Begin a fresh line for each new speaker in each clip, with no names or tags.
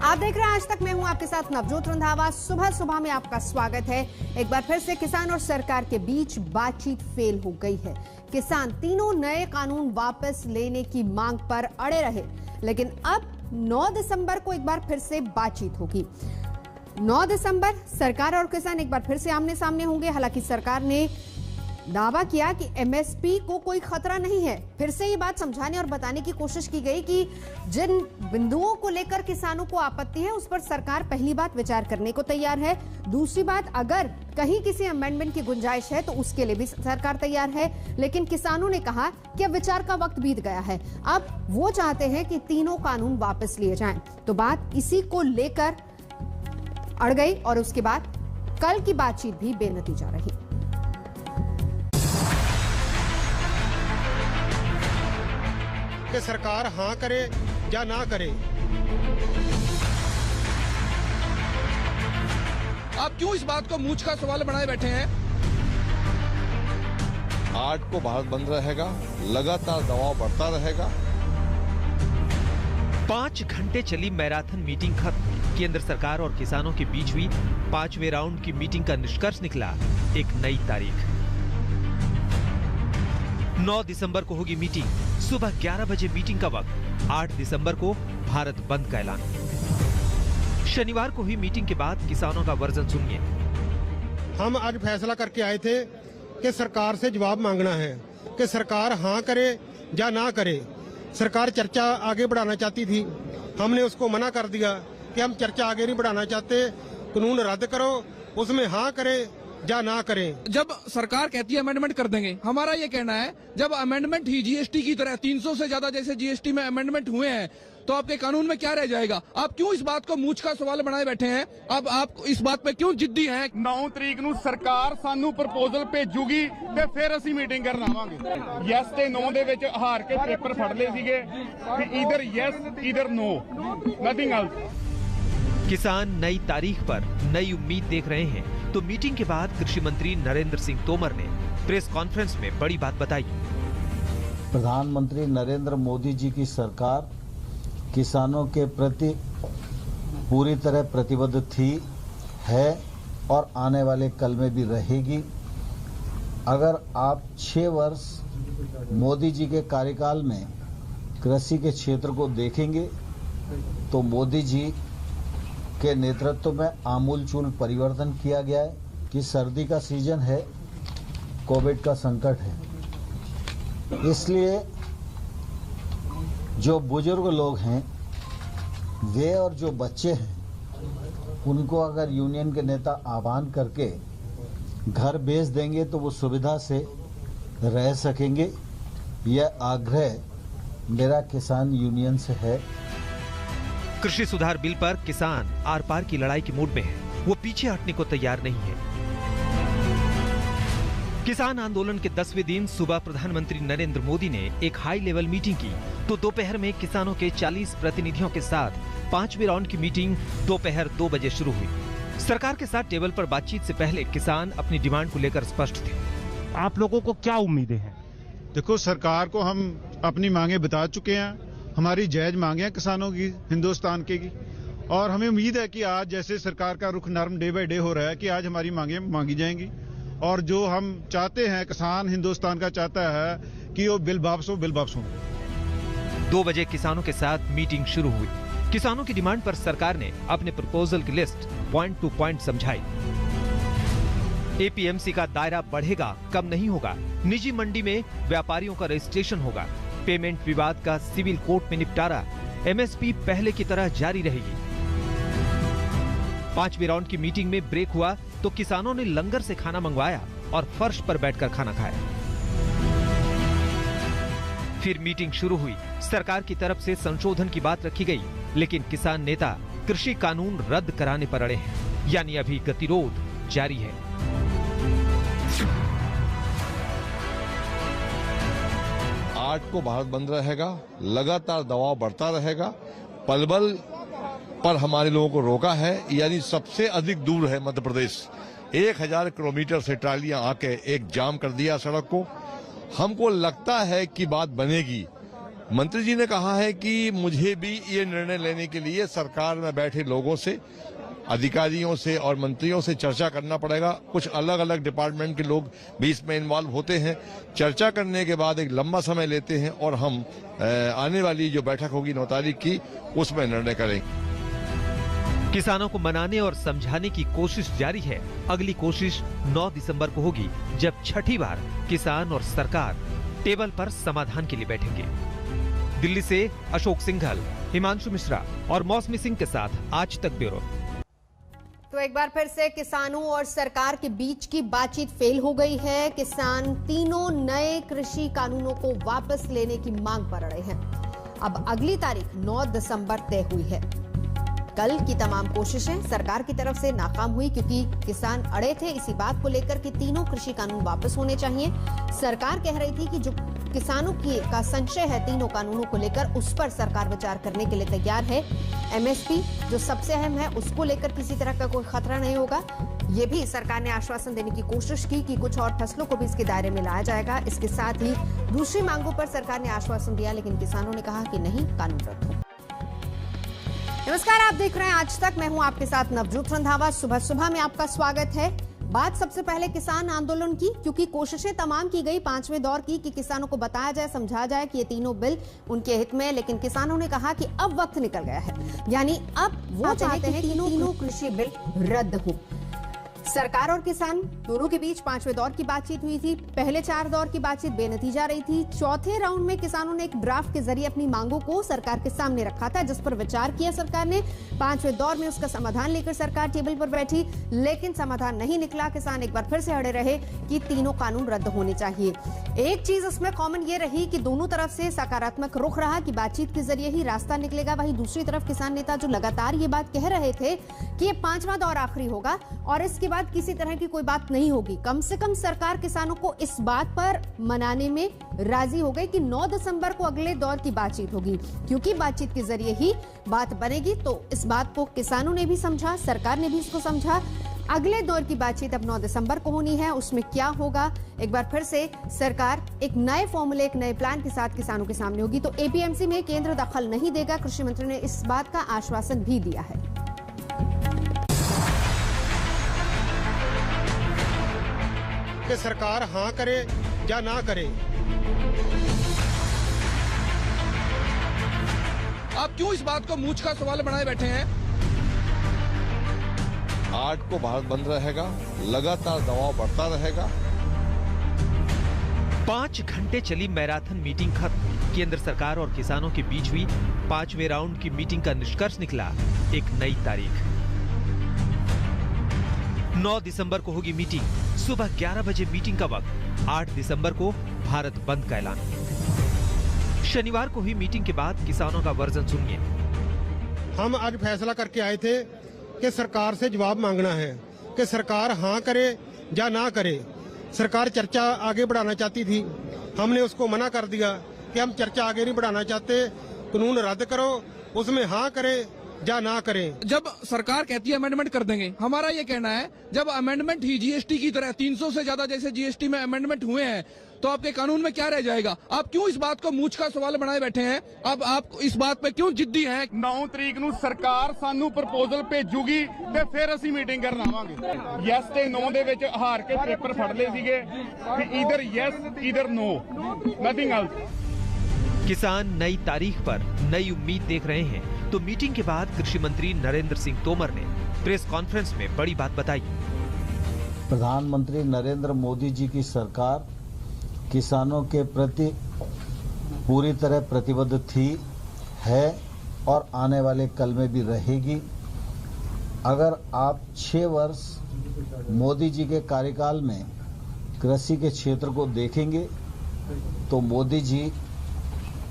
आप देख रहे हैं आज तक, मैं हूं आपके साथ नवजोत रंधावा। सुबह सुबह में आपका स्वागत है। एक बार फिर से किसान और सरकार के बीच बातचीत फेल हो गई है। किसान तीनों नए कानून वापस लेने की मांग पर अड़े रहे, लेकिन अब 9 दिसंबर को एक बार फिर से बातचीत होगी। 9 दिसंबर सरकार और किसान एक बार फिर से आमने सामने होंगे। हालांकि सरकार ने दावा किया कि एमएसपी को कोई खतरा नहीं है। फिर से ये बात समझाने और बताने की कोशिश की गई कि जिन बिंदुओं को लेकर किसानों को आपत्ति है उस पर सरकार पहली बात विचार करने को तैयार है। दूसरी बात, अगर कहीं किसी अमेंडमेंट की गुंजाइश है तो उसके लिए भी सरकार तैयार है। लेकिन किसानों ने कहा कि अब विचार का वक्त बीत गया है, अब वो चाहते हैं कि तीनों कानून वापस लिए जाएं। तो बात इसी को लेकर अड़ गई और उसके बाद कल की बातचीत भी बेनतीजा रही।
कि सरकार हाँ करे या ना करे।
आप क्यों इस बात को मूंछ का सवाल बनाए बैठे हैं?
8 को भारत बंद रहेगा, लगातार दबाव बढ़ता रहेगा।
5 घंटे चली मैराथन मीटिंग खत्म। केंद्र सरकार और किसानों के बीच हुई 5वें राउंड की मीटिंग का निष्कर्ष निकला एक नई तारीख। 9 दिसंबर को होगी मीटिंग। सुबह 11 बजे मीटिंग का वक्त। 8 दिसंबर को भारत बंद का ऐलान। शनिवार को हुई मीटिंग के बाद किसानों का वर्जन सुनिए।
हम आज फैसला करके आए थे कि सरकार से जवाब मांगना है कि सरकार हाँ करे या ना करे। सरकार चर्चा आगे बढ़ाना चाहती थी, हमने उसको मना कर दिया कि हम चर्चा आगे नहीं बढ़ाना चाहते, कानून रद्द करो, उसमें हाँ करे या ना करें।
जब सरकार कहती है अमेंडमेंट कर देंगे, हमारा ये कहना है जब अमेंडमेंट ही जीएसटी की तरह 300 से ज्यादा जैसे जीएसटी में अमेंडमेंट हुए हैं तो आपके कानून में क्या रह जाएगा? आप क्यों इस बात को मूंछ का सवाल बनाए बैठे हैं? अब आप इस बात पे क्यों जिद्दी हैं?
9 ਤਰੀਕ ਨੂੰ ਸਰਕਾਰ ਸਾਨੂੰ ਪ੍ਰਪੋਜ਼ਲ ਭੇਜੂਗੀ ਤੇ ਫਿਰ ਅਸੀਂ ਮੀਟਿੰਗ ਕਰਨ ਆਵਾਂਗੇ। ਯੈਸ ਤੇ ਨੋ ਦੇ ਵਿੱਚ ਹਾਰ ਕੇ ਪੇਪਰ ਫੜ ਲਏ ਸੀਗੇ ਕਿ either yes either no, nothing else.
किसान नई तारीख पर नई उम्मीद देख रहे हैं, तो मीटिंग के बाद कृषि मंत्री नरेंद्र सिंह तोमर ने प्रेस कॉन्फ्रेंस में बड़ी बात बताई।
प्रधानमंत्री नरेंद्र मोदी जी की सरकार किसानों के प्रति पूरी तरह प्रतिबद्ध थी, है और आने वाले कल में भी रहेगी। अगर आप 6 वर्ष मोदी जी के कार्यकाल में कृषि के क्षेत्र को देखेंगे तो मोदी जी के नेतृत्व में आमूलचूल परिवर्तन किया गया है कि सर्दी का सीजन है, कोविड का संकट है, इसलिए जो बुजुर्ग लोग हैं वे और जो बच्चे हैं उनको अगर यूनियन के नेता आह्वान करके घर भेज देंगे तो वो सुविधा से रह सकेंगे। यह आग्रह मेरा किसान यूनियन से है।
कृषि सुधार बिल पर किसान आर पार की लड़ाई के मूड में है, वो पीछे हटने को तैयार नहीं है। किसान आंदोलन के 10वें दिन सुबह प्रधानमंत्री नरेंद्र मोदी ने एक हाई लेवल मीटिंग की, तो दोपहर में किसानों के 40 प्रतिनिधियों के साथ 5वें राउंड की मीटिंग दोपहर 2 बजे शुरू हुई। सरकार के साथ टेबल पर बातचीत से पहले किसान अपनी डिमांड को लेकर स्पष्ट थे।
आप लोगों को क्या उम्मीदें हैं?
देखो, सरकार को हम अपनी मांगे बता चुके हैं, हमारी जायज मांगे हैं किसानों की, हिंदुस्तान की, और हमें उम्मीद है कि आज जैसे सरकार का रुख नरम डे बाय डे हो रहा है कि आज हमारी मांगे मांगी जाएंगी। और जो हम चाहते हैं, किसान हिंदुस्तान का चाहता है कि वो बिल वापस हो।
2 बजे किसानों के साथ मीटिंग शुरू हुई। किसानों की डिमांड पर सरकार ने अपने प्रपोजल की लिस्ट पॉइंट टू पॉइंट समझाई। एपीएमसी का दायरा बढ़ेगा, कम नहीं होगा। निजी मंडी में व्यापारियों का रजिस्ट्रेशन होगा। पेमेंट विवाद का सिविल कोर्ट में निपटारा। एमएसपी पहले की तरह जारी रहेगी। 5वें राउंड की मीटिंग में ब्रेक हुआ तो किसानों ने लंगर से खाना मंगवाया और फर्श पर बैठकर खाना खाया। फिर मीटिंग शुरू हुई। सरकार की तरफ से संशोधन की बात रखी गई, लेकिन किसान नेता कृषि कानून रद्द कराने पर अड़े हैं, यानी अभी गतिरोध जारी है।
आठ को भारत बंद रहेगा, लगातार दबाव बढ़ता रहेगा। पलवल पर हमारे लोगों को रोका है, यानी सबसे अधिक दूर है मध्य प्रदेश। 1000 किलोमीटर से ट्रालियां आके एक जाम कर दिया सड़क को। हमको लगता है कि बात बनेगी, मंत्री जी ने कहा है कि मुझे भी ये निर्णय लेने के लिए सरकार में बैठे लोगों से, अधिकारियों से और मंत्रियों से चर्चा करना पड़ेगा। कुछ अलग अलग डिपार्टमेंट के लोग भी इसमें इन्वॉल्व होते हैं। चर्चा करने के बाद एक लंबा समय लेते हैं और हम आने वाली जो बैठक होगी 9 तारीख की, उसमें निर्णय करेंगे।
किसानों को मनाने और समझाने की कोशिश जारी है। अगली कोशिश 9 दिसंबर को होगी, जब छठी बार किसान और सरकार टेबल पर समाधान के लिए बैठेंगे। दिल्ली से अशोक सिंघल, हिमांशु मिश्रा और मौसमी सिंह के साथ आज तक ब्यूरो।
तो एक बार फिर से किसानों और सरकार के बीच की बातचीत फेल हो गई है। किसान तीनों नए कृषि कानूनों को वापस लेने की मांग पर अड़े हैं। अब अगली तारीख 9 दिसंबर तय हुई है। कल की तमाम कोशिशें सरकार की तरफ से नाकाम हुई, क्योंकि किसान अड़े थे इसी बात को लेकर कि तीनों कृषि कानून वापस होने चाहिए। सरकार कह रही थी कि जो किसानों का संशय है तीनों कानूनों को लेकर, उस पर सरकार विचार करने के लिए तैयार है। एमएसपी जो सबसे अहम है, उसको लेकर किसी तरह का कोई खतरा नहीं होगा। ये भी सरकार ने आश्वासन देने की कोशिश की कि कुछ और फसलों को भी इसके दायरे में लाया जाएगा। इसके साथ ही दूसरी मांगों पर सरकार ने आश्वासन दिया, लेकिन किसानों ने कहा कि नहीं, कानून रद्द हो। नमस्कार, आप देख रहे हैं आज तक। मैं हूं आपके साथ नवजोत रंधावा। सुबह सुबह में आपका स्वागत है। बात सबसे पहले किसान आंदोलन की, क्योंकि कोशिशें तमाम की गई 5वें दौर की कि किसानों को बताया जाए, समझा जाए कि ये तीनों बिल उनके हित में, लेकिन किसानों ने कहा कि अब वक्त निकल गया है। यानी अब वो चाहते हैं कि तीनों कृषि बिल रद्द हो। सरकार और किसान दोनों के बीच 5वें दौर की बातचीत हुई थी। पहले 4 दौर की बातचीत बेनतीजा रही थी। चौथे राउंड में किसानों ने एक ड्राफ्ट के जरिए अपनी मांगों को सरकार के सामने रखा था, जिस पर विचार किया सरकार ने। 5वें दौर में उसका समाधान लेकर सरकार टेबल पर बैठी, लेकिन समाधान नहीं निकला। किसान एक बार फिर से अड़े रहे कि तीनों कानून रद्द होने चाहिए। एक चीज इसमें कॉमन ये रही कि दोनों तरफ से सकारात्मक रुख रहा कि बातचीत के जरिए ही रास्ता निकलेगा। वहीं दूसरी तरफ किसान नेता जो लगातार ये बात कह रहे थे कि ये 5वां दौर आखिरी होगा और इसके बाद किसी तरह की कोई बात नहीं होगी। कम से कम सरकार किसानों को इस बात पर मनाने में राजी हो गई कि 9 दिसंबर को अगले दौर की बातचीत होगी, क्योंकि बातचीत के जरिए ही बात बनेगी। तो इस बात को किसानों ने भी समझा, सरकार ने भी इसको समझा। अगले दौर की बातचीत अब 9 दिसंबर को होनी है। उसमें क्या होगा, एक बार फिर से सरकार एक नए फॉर्मूले, एक नए प्लान के साथ किसानों के सामने होगी। तो एपीएमसी में केंद्र दखल नहीं देगा, कृषि मंत्री ने इस बात का आश्वासन भी दिया है।
कि सरकार हाँ करे या ना करे।
आप क्यों इस बात को मूंछ का सवाल बनाए बैठे हैं?
8 को भारत बंद रहेगा, लगातार दबाव बढ़ता रहेगा।
5 घंटे चली मैराथन मीटिंग खत्म हुई। केंद्र सरकार और किसानों के बीच हुई 5वें राउंड की मीटिंग का निष्कर्ष निकला एक नई तारीख। 9 दिसंबर को होगी मीटिंग। सुबह 11 बजे मीटिंग का वक्त। 8 दिसंबर को भारत बंद का ऐलान। शनिवार को हुई मीटिंग के बाद किसानों का वर्जन सुनिए।
हम आज फैसला करके आए थे कि सरकार से जवाब मांगना है कि सरकार हाँ करे या ना करे। सरकार चर्चा आगे बढ़ाना चाहती थी, हमने उसको मना कर दिया कि हम चर्चा आगे नहीं बढ़ाना चाहते, कानून रद्द करो, उसमें हाँ करे या ना करें।
जब सरकार कहती है अमेंडमेंट कर देंगे, हमारा ये कहना है जब अमेंडमेंट ही जीएसटी की तरह 300 से ज्यादा जैसे जीएसटी में अमेंडमेंट हुए हैं, तो आपके कानून में क्या रह जाएगा? आप क्यों इस बात को मूंछ का सवाल बनाए बैठे हैं? अब आप इस बात पे क्यों जिद्दी हैं?
9 ਤਰੀਕ ਨੂੰ ਸਰਕਾਰ ਸਾਨੂੰ ਪ੍ਰਪੋਜ਼ਲ ਭੇਜੂਗੀ ਤੇ ਫਿਰ ਅਸੀਂ ਮੀਟਿੰਗ ਕਰਨ ਆਵਾਂਗੇ। ਯੈਸ ਤੇ ਨੋ ਦੇ ਵਿੱਚ ਹਾਰ ਕੇ ਪੇਪਰ ਫੜ ਲਏ ਸੀਗੇ ਕਿ either yes either no, nothing else.
किसान नई तारीख पर नई उम्मीद देख रहे हैं, तो मीटिंग के बाद कृषि मंत्री नरेंद्र सिंह तोमर ने प्रेस कॉन्फ्रेंस में बड़ी बात बताई।
प्रधानमंत्री नरेंद्र मोदी जी की सरकार किसानों के प्रति पूरी तरह प्रतिबद्ध थी, है और आने वाले कल में भी रहेगी। अगर आप 6 वर्ष मोदी जी के कार्यकाल में कृषि के क्षेत्र को देखेंगे तो मोदी जी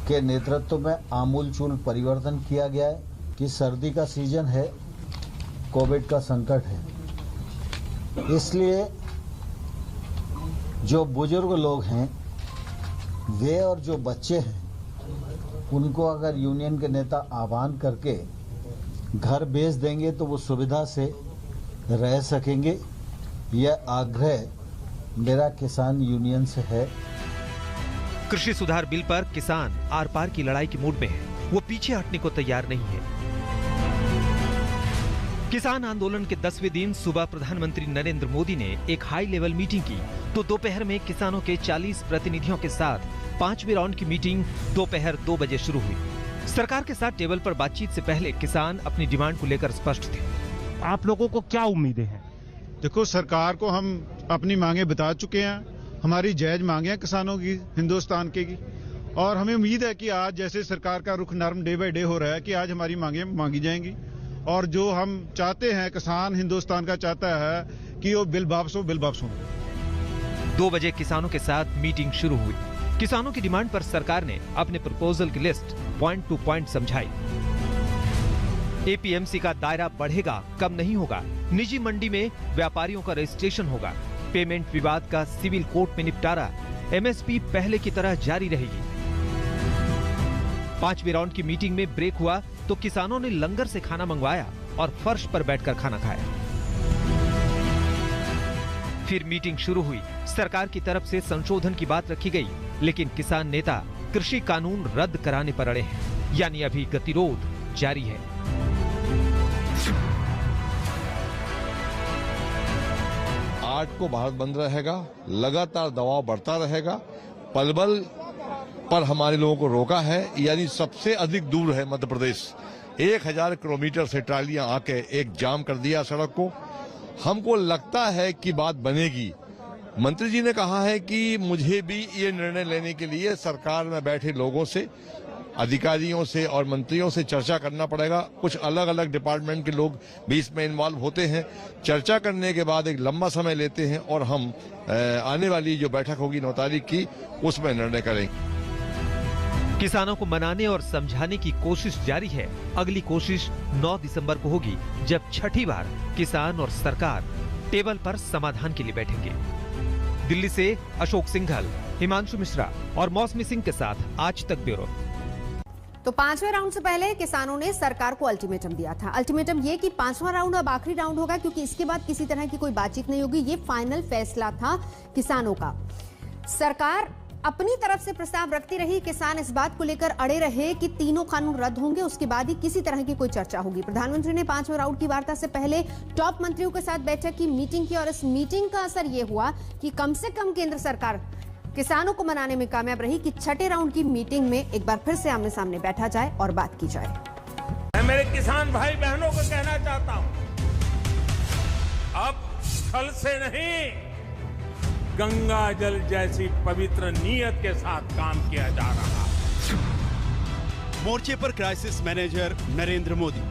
के नेतृत्व में आमूलचूल परिवर्तन किया गया है। कि सर्दी का सीजन है, कोविड का संकट है, इसलिए जो बुजुर्ग लोग हैं वे और जो बच्चे हैं उनको अगर यूनियन के नेता आह्वान करके घर भेज देंगे तो वो सुविधा से रह सकेंगे। यह आग्रह मेरा किसान यूनियन से है।
कृषि सुधार बिल पर किसान आर पार की लड़ाई के मूड में है, वो पीछे हटने को तैयार नहीं है। किसान आंदोलन के 10वें दिन सुबह प्रधानमंत्री नरेंद्र मोदी ने एक हाई लेवल मीटिंग की, तो दोपहर में किसानों के 40 प्रतिनिधियों के साथ 5वें राउंड की मीटिंग दोपहर 2 बजे शुरू हुई। सरकार के साथ टेबल पर बातचीत से पहले किसान अपनी डिमांड को लेकर स्पष्ट थे।
आप लोगों को क्या उम्मीदें हैं?
देखो, सरकार को हम अपनी मांगे बता चुके हैं। हमारी जायज मांगे हैं किसानों की, हिंदुस्तान के की, और हमें उम्मीद है कि आज जैसे सरकार का रुख नरम डे बाय डे हो रहा है कि आज हमारी मांगे मांगी जाएंगी। और जो हम चाहते हैं, किसान हिंदुस्तान का चाहता है कि वो बिल वापस हो, बिल वापस हो।
2 बजे किसानों के साथ मीटिंग शुरू हुई। किसानों की डिमांड पर सरकार ने अपने प्रपोजल की लिस्ट पॉइंट टू पॉइंट समझाई। एपीएमसी का दायरा बढ़ेगा, कम नहीं होगा। निजी मंडी में व्यापारियों का रजिस्ट्रेशन होगा। पेमेंट विवाद का सिविल कोर्ट में निपटारा। एमएसपी पहले की तरह जारी रहेगी। 5वें राउंड की मीटिंग में ब्रेक हुआ तो किसानों ने लंगर से खाना मंगवाया और फर्श पर बैठकर खाना खाया। फिर मीटिंग शुरू हुई। सरकार की तरफ से संशोधन की बात रखी गई, लेकिन किसान नेता कृषि कानून रद्द कराने पर अड़े हैं, यानी अभी गतिरोध जारी है।
आज को भारत बंद रहेगा, लगातार दबाव बढ़ता रहेगा। पलवल पर हमारे लोगों को रोका है, यानी सबसे अधिक दूर है मध्य प्रदेश। 1000 किलोमीटर से ट्रालियां आके एक जाम कर दिया सड़क को। हमको लगता है कि बात बनेगी। मंत्री जी ने कहा है कि मुझे भी ये निर्णय लेने के लिए सरकार में बैठे लोगों से, अधिकारियों से और मंत्रियों से चर्चा करना पड़ेगा। कुछ अलग अलग डिपार्टमेंट के लोग भी इसमें इन्वॉल्व होते हैं। चर्चा करने के बाद एक लंबा समय लेते हैं और हम आने वाली जो बैठक होगी 9 तारीख की, उसमें निर्णय करेंगे।
किसानों को मनाने और समझाने की कोशिश जारी है। अगली कोशिश 9 दिसंबर को होगी, जब छठी बार किसान और सरकार टेबल पर समाधान के लिए बैठेंगे। दिल्ली से अशोक सिंघल, हिमांशु मिश्रा और मौसमी सिंह के साथ आज तक ब्यूरो।
तो 5वें राउंड से पहले किसानों ने सरकार को अल्टीमेटम दिया था। अल्टीमेटम ये कि 5वां राउंड अब आखिरी राउंड होगा, क्योंकि इसके बाद किसी तरह की कोई बातचीत नहीं होगी। ये फाइनल फैसला था किसानों का। सरकार अपनी तरफ से प्रस्ताव रखती रही। किसान इस बात को लेकर अड़े रहे कि तीनों कानून रद्द होंगे, उसके बाद ही किसी तरह की कोई चर्चा होगी। प्रधानमंत्री ने 5वें राउंड की वार्ता से पहले टॉप मंत्रियों के साथ बैठक की, मीटिंग की, और इस मीटिंग का असर यह हुआ कि कम से कम केंद्र सरकार किसानों को मनाने में कामयाब रही कि छठे राउंड की मीटिंग में एक बार फिर से आमने सामने बैठा जाए और बात की जाए।
मैं मेरे किसान भाई बहनों को कहना चाहता हूं, अब छल से नहीं, गंगा जल जैसी पवित्र नीयत के साथ काम किया जा रहा है।
मोर्चे पर क्राइसिस मैनेजर नरेंद्र मोदी।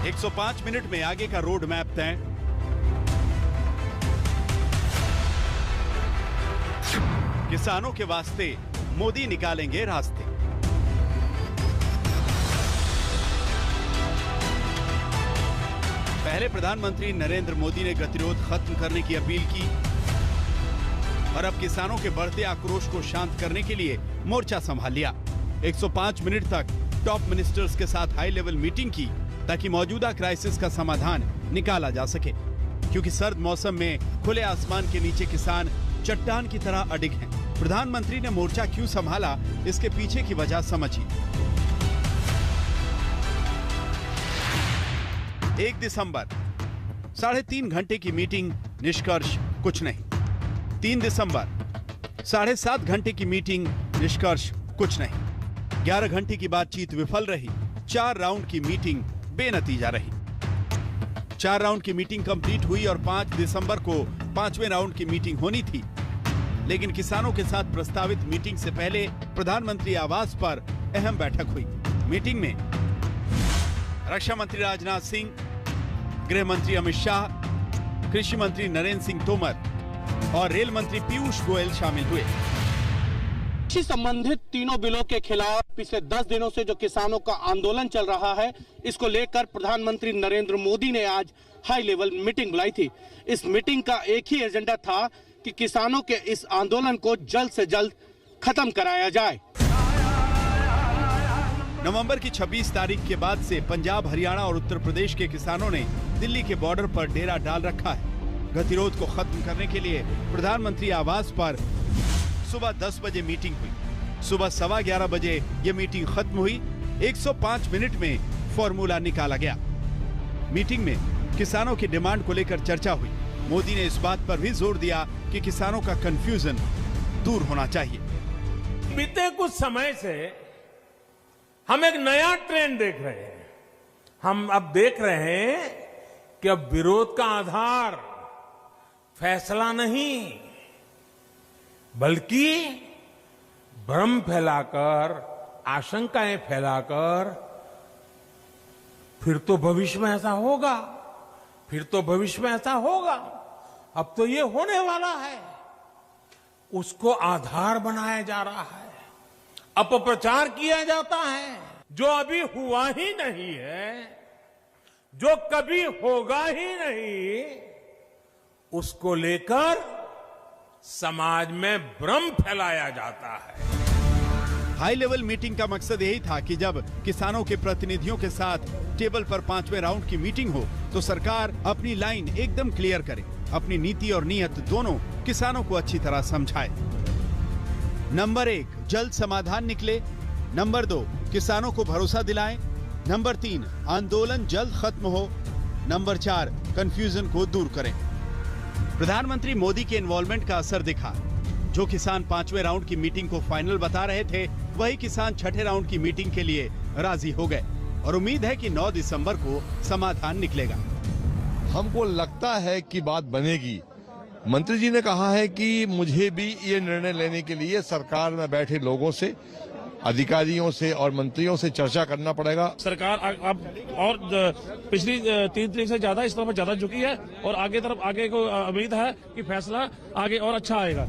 एक 105 मिनट में आगे का रोड मैप तय। किसानों के वास्ते मोदी निकालेंगे रास्ते। पहले प्रधानमंत्री नरेंद्र मोदी ने गतिरोध खत्म करने की अपील की और अब किसानों के बढ़ते आक्रोश को शांत करने के लिए मोर्चा संभाल लिया। 105 मिनट तक टॉप मिनिस्टर्स के साथ हाई लेवल मीटिंग की, ताकि मौजूदा क्राइसिस का समाधान निकाला जा सके। क्योंकि सर्द मौसम में खुले आसमान के नीचे किसान चट्टान की तरह अडिग हैं। प्रधानमंत्री ने मोर्चा क्यों संभाला, इसके पीछे की वजह समझिए। 1 दिसंबर 3.5 घंटे की मीटिंग, निष्कर्ष कुछ नहीं। 3 दिसंबर 7.5 घंटे की मीटिंग, निष्कर्ष कुछ नहीं। 11 घंटे की बातचीत विफल रही। 4 राउंड की मीटिंग बेनतीजा रही। 4 राउंड की मीटिंग कंप्लीट हुई और 5 दिसंबर को 5वें राउंड की मीटिंग होनी थी। लेकिन किसानों के साथ प्रस्तावित मीटिंग से पहले प्रधानमंत्री आवास पर अहम बैठक हुई। मीटिंग में रक्षा मंत्री राजनाथ सिंह, गृह मंत्री अमित शाह, कृषि मंत्री नरेंद्र सिंह तोमर और रेल मंत्री पीयूष गोयल शामिल हुए।
कृषि संबंधित तीनों बिलों के खिलाफ पिछले 10 दिनों से जो किसानों का आंदोलन चल रहा है, इसको लेकर प्रधानमंत्री नरेंद्र मोदी ने आज हाई लेवल मीटिंग बुलाई थी। इस मीटिंग का एक ही एजेंडा था कि किसानों के इस आंदोलन को जल्द से जल्द खत्म कराया जाए।
नवंबर की 26 तारीख के बाद से पंजाब, हरियाणा और उत्तर प्रदेश के किसानों ने दिल्ली के बॉर्डर पर डेरा डाल रखा है। गतिरोध को खत्म करने के लिए प्रधानमंत्री आवास पर सुबह 10 बजे मीटिंग हुई। सुबह 11:15 बजे ये मीटिंग खत्म हुई। 105 मिनट में फॉर्मूला निकाला गया। मीटिंग में किसानों की डिमांड को लेकर चर्चा हुई। मोदी ने इस बात पर भी जोर दिया कि किसानों का कंफ्यूजन दूर होना चाहिए।
बीते कुछ समय से हम एक नया ट्रेंड देख रहे हैं। हम अब देख रहे हैं कि अब विरोध का आधार फैसला नहीं, बल्कि भ्रम फैलाकर, आशंकाएं फैलाकर, फिर तो भविष्य में ऐसा होगा, फिर तो भविष्य में ऐसा होगा, अब तो ये होने वाला है, उसको आधार बनाया जा रहा है, अपप्रचार किया जाता है। जो अभी हुआ ही नहीं है, जो कभी होगा ही नहीं, उसको लेकर समाज में भ्रम फैलाया जाता है।
हाई लेवल मीटिंग का मकसद यही था कि जब किसानों के प्रतिनिधियों के साथ टेबल पर 5वें राउंड की मीटिंग हो तो सरकार अपनी लाइन एकदम क्लियर करे, अपनी नीति और नीयत दोनों किसानों को अच्छी तरह समझाए। नंबर 1, जल्द समाधान निकले। नंबर 2, किसानों को भरोसा दिलाएं। नंबर 3, आंदोलन जल्द खत्म हो। नंबर 4, कंफ्यूजन को दूर करें। प्रधानमंत्री मोदी के इन्वॉल्वमेंट का असर दिखा। जो किसान 5वें राउंड की मीटिंग को फाइनल बता रहे थे, वही किसान 6ठे राउंड की मीटिंग के लिए राजी हो गए और उम्मीद है कि 9 दिसंबर को समाधान निकलेगा।
हमको लगता है कि बात बनेगी। मंत्री जी ने कहा है कि मुझे भी ये निर्णय लेने के लिए सरकार में बैठे लोगों से, अधिकारियों से और मंत्रियों से चर्चा करना पड़ेगा।
सरकार अब और पिछली 3 तरीक से ज्यादा इस तरफ ज्यादा झुकी है और आगे को उम्मीद है कि फैसला आगे और अच्छा आएगा।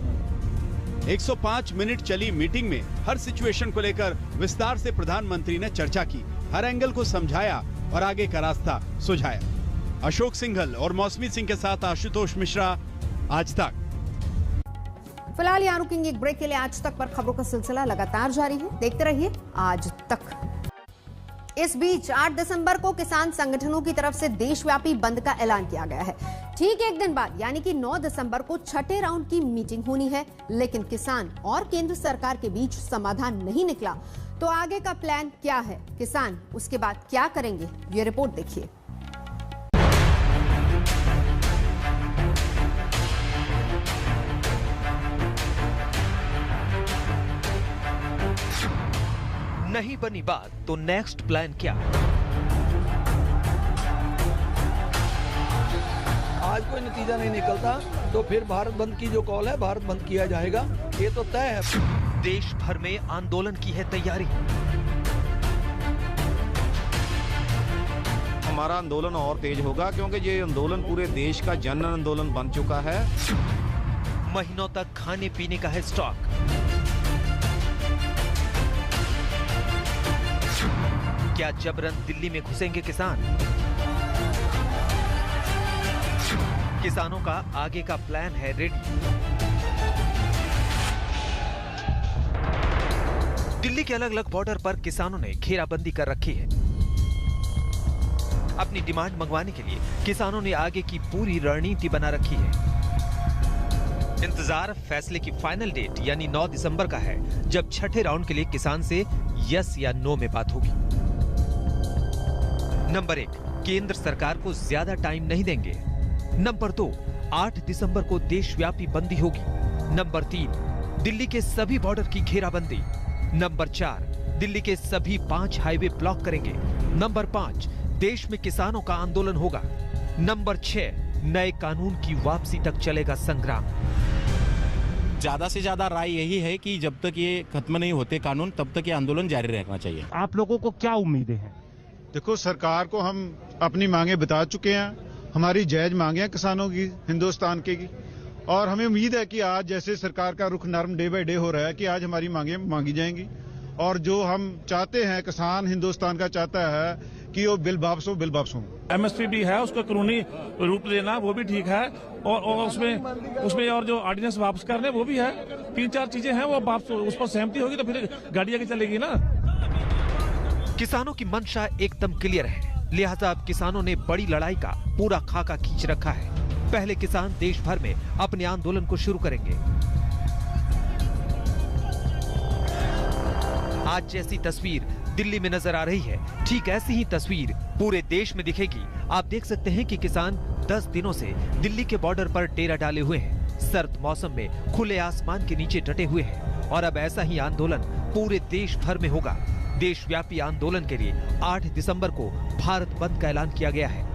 105 मिनट चली मीटिंग में हर सिचुएशन को लेकर विस्तार से प्रधानमंत्री ने चर्चा की, हर एंगल को समझाया और आगे का रास्ता सुझाया। अशोक सिंघल और मौसमी सिंह के साथ आशुतोष मिश्रा, आज तक।
फिलहाल यहाँ रुकेंगे एक ब्रेक के लिए। आज तक पर खबरों का सिलसिला लगातार जारी है, देखते रहिए आज तक। इस बीच 8 दिसंबर को किसान संगठनों की तरफ से देशव्यापी बंद का ऐलान किया गया है। ठीक एक दिन बाद यानी कि 9 दिसंबर को 6ठे राउंड की मीटिंग होनी है, लेकिन किसान और केंद्र सरकार के बीच समाधान नहीं निकला। तो आगे का प्लान क्या है, किसान उसके बाद क्या करेंगे, ये रिपोर्ट देखिए।
नहीं बनी बात तो नेक्स्ट प्लान क्या?
आज कोई नतीजा नहीं निकलता तो फिर भारत बंद की जो कॉल है, भारत बंद किया जाएगा, ये तो तय है।
देश भर में आंदोलन की है तैयारी।
हमारा आंदोलन और तेज होगा क्योंकि ये आंदोलन पूरे देश का जन आंदोलन बन चुका है।
महीनों तक खाने पीने का है स्टॉक। क्या जबरन दिल्ली में घुसेंगे किसान? किसानों का आगे का प्लान है रेडी। दिल्ली के अलग अलग बॉर्डर पर किसानों ने घेराबंदी कर रखी है। अपनी डिमांड मंगवाने के लिए किसानों ने आगे की पूरी रणनीति बना रखी है। इंतजार फैसले की फाइनल डेट यानी 9 दिसंबर का है, जब 6ठे राउंड के लिए किसान से यस या नो में बात होगी। नंबर 1, केंद्र सरकार को ज्यादा टाइम नहीं देंगे। नंबर 2, 8 दिसंबर को देशव्यापी बंदी होगी। नंबर 3, दिल्ली के सभी बॉर्डर की घेराबंदी। नंबर 4, दिल्ली के सभी 5 हाईवे ब्लॉक करेंगे। नंबर 5, देश में किसानों का आंदोलन होगा। नंबर 6, नए कानून की वापसी तक चलेगा संग्राम।
ज्यादा से ज्यादा राय यही है कि जब तक ये खत्म नहीं होते कानून, तब तक ये आंदोलन जारी रखना चाहिए।
आप लोगों को क्या उम्मीदें हैं?
देखो, सरकार को हम अपनी मांगे बता चुके हैं। हमारी जायज मांगे हैं किसानों की, हिंदुस्तान की, और हमें उम्मीद है कि आज जैसे सरकार का रुख नरम डे बाय डे हो रहा है कि आज हमारी मांगे मांगी जाएंगी। और जो हम चाहते हैं, किसान हिंदुस्तान का चाहता है कि वो बिल वापस हो।
MSP भी है, उसको कानूनी रूप देना वो भी ठीक है, और उसमें और जो ऑर्डिनेंस वापस करने वो भी है। 3-4 चीजें हैं, वो वापस उस पर सहमति होगी तो फिर गाड़ी आगे चलेगी ना।
किसानों की मंशा एकदम क्लियर है, लिहाजा अब किसानों ने बड़ी लड़ाई का पूरा खाका खींच रखा है। पहले किसान देश भर में अपने आंदोलन को शुरू करेंगे। आज जैसी तस्वीर दिल्ली में नजर आ रही है, ठीक ऐसी ही तस्वीर पूरे देश में दिखेगी। आप देख सकते हैं कि किसान 10 दिनों से दिल्ली के बॉर्डर पर डेरा डाले हुए हैं, सर्द मौसम में खुले आसमान के नीचे डटे हुए हैं और अब ऐसा ही आंदोलन पूरे देश भर में होगा। देशव्यापी आंदोलन के लिए 8 दिसंबर को भारत बंद का ऐलान किया गया है।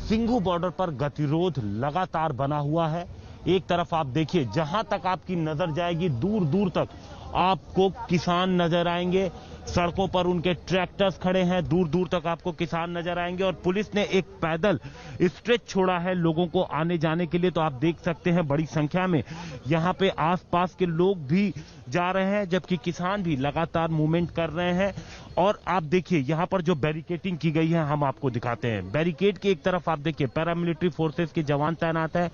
सिंघू बॉर्डर पर गतिरोध लगातार बना हुआ है। एक तरफ आप देखिए, जहां तक आपकी नजर जाएगी दूर दूर तक आपको किसान नजर आएंगे, सड़कों पर उनके ट्रैक्टर्स खड़े हैं, दूर दूर तक आपको किसान नजर आएंगे और पुलिस ने एक पैदल स्ट्रेच छोड़ा है लोगों को आने जाने के लिए। तो आप देख सकते हैं बड़ी संख्या में यहां पे आसपास के लोग भी जा रहे हैं, जबकि किसान भी लगातार मूवमेंट कर रहे हैं। और आप देखिए यहां पर जो बैरिकेडिंग की गई है हम आपको दिखाते हैं। बैरिकेड की एक तरफ आप देखिए पैरामिलिट्री फोर्सेस के जवान तैनात है,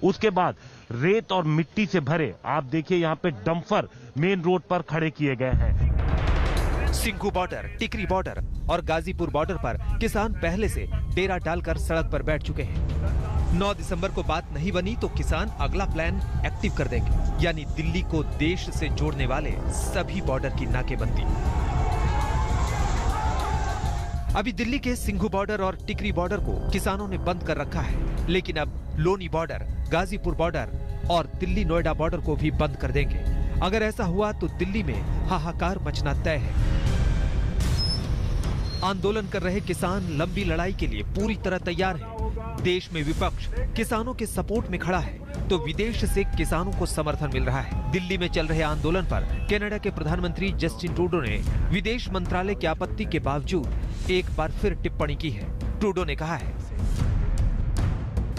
उसके बाद रेत और मिट्टी से भरे आप देखिए यहां पे डंपर मेन रोड पर खड़े किए गए हैं।
सिंघू बॉर्डर, टिकरी बॉर्डर और गाजीपुर बॉर्डर पर किसान पहले से डेरा डालकर सड़क पर बैठ चुके हैं। 9 दिसंबर को बात नहीं बनी तो किसान अगला प्लान एक्टिव कर देंगे, यानी दिल्ली को देश से जोड़ने वाले सभी बॉर्डर की नाकेबंदी। अभी दिल्ली के सिंघू बॉर्डर और टिकरी बॉर्डर को किसानों ने बंद कर रखा है, लेकिन अब लोनी बॉर्डर, गाजीपुर बॉर्डर और दिल्ली नोएडा बॉर्डर को भी बंद कर देंगे। अगर ऐसा हुआ तो दिल्ली में हाहाकार मचना तय है। आंदोलन कर रहे किसान लंबी लड़ाई के लिए पूरी तरह तैयार हैं। देश में विपक्ष किसानों के सपोर्ट में खड़ा है तो विदेश से किसानों को समर्थन मिल रहा है। दिल्ली में चल रहे आंदोलन पर कनाडा के प्रधानमंत्री जस्टिन ट्रूडो ने विदेश मंत्रालय की आपत्ति के बावजूद एक बार फिर टिप्पणी की है। ट्रूडो ने कहा है,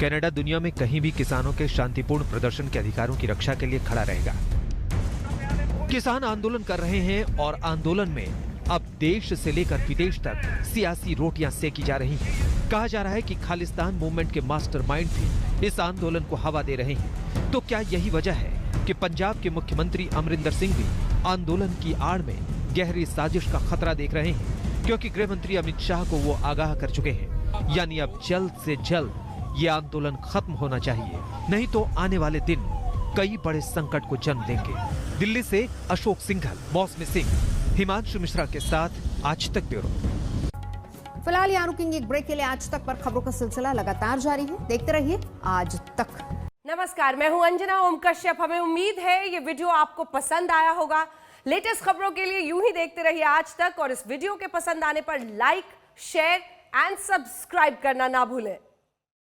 कनाडा दुनिया में कहीं भी किसानों के शांतिपूर्ण प्रदर्शन के अधिकारों की रक्षा के लिए खड़ा रहेगा। किसान आंदोलन कर रहे हैं और आंदोलन में अब देश से लेकर विदेश तक सियासी रोटियां सेकी जा रही हैं। कहा जा रहा है कि खालिस्तान मूवमेंट के मास्टरमाइंड भी इस आंदोलन को हवा दे रहे हैं। तो क्या यही वजह है कि पंजाब के मुख्यमंत्री अमरिंदर सिंह भी आंदोलन की आड़ में गहरी साजिश का खतरा देख रहे हैं? क्योंकि गृह मंत्री अमित शाह को वो आगाह कर चुके हैं, यानी अब जल्द से जल्द ये आंदोलन खत्म होना चाहिए, नहीं तो आने वाले दिन कई बड़े संकट को जन्म देंगे। दिल्ली से अशोक सिंघल, मौसमी सिंह, हिमांशु मिश्रा के साथ आज तक ब्यूरो।
फिलहाल यहाँ रुकेंगे एक ब्रेक के लिए। आज तक पर खबरों का सिलसिला लगातार जारी है, देखते रहिए आज तक।
नमस्कार, मैं हूं अंजना ओम कश्यप। हमें उम्मीद है ये वीडियो आपको पसंद आया होगा। लेटेस्ट खबरों के लिए यूं ही देखते रहिए आज तक और इस वीडियो के पसंद आने पर लाइक, शेयर एंड सब्सक्राइब करना ना भूलें।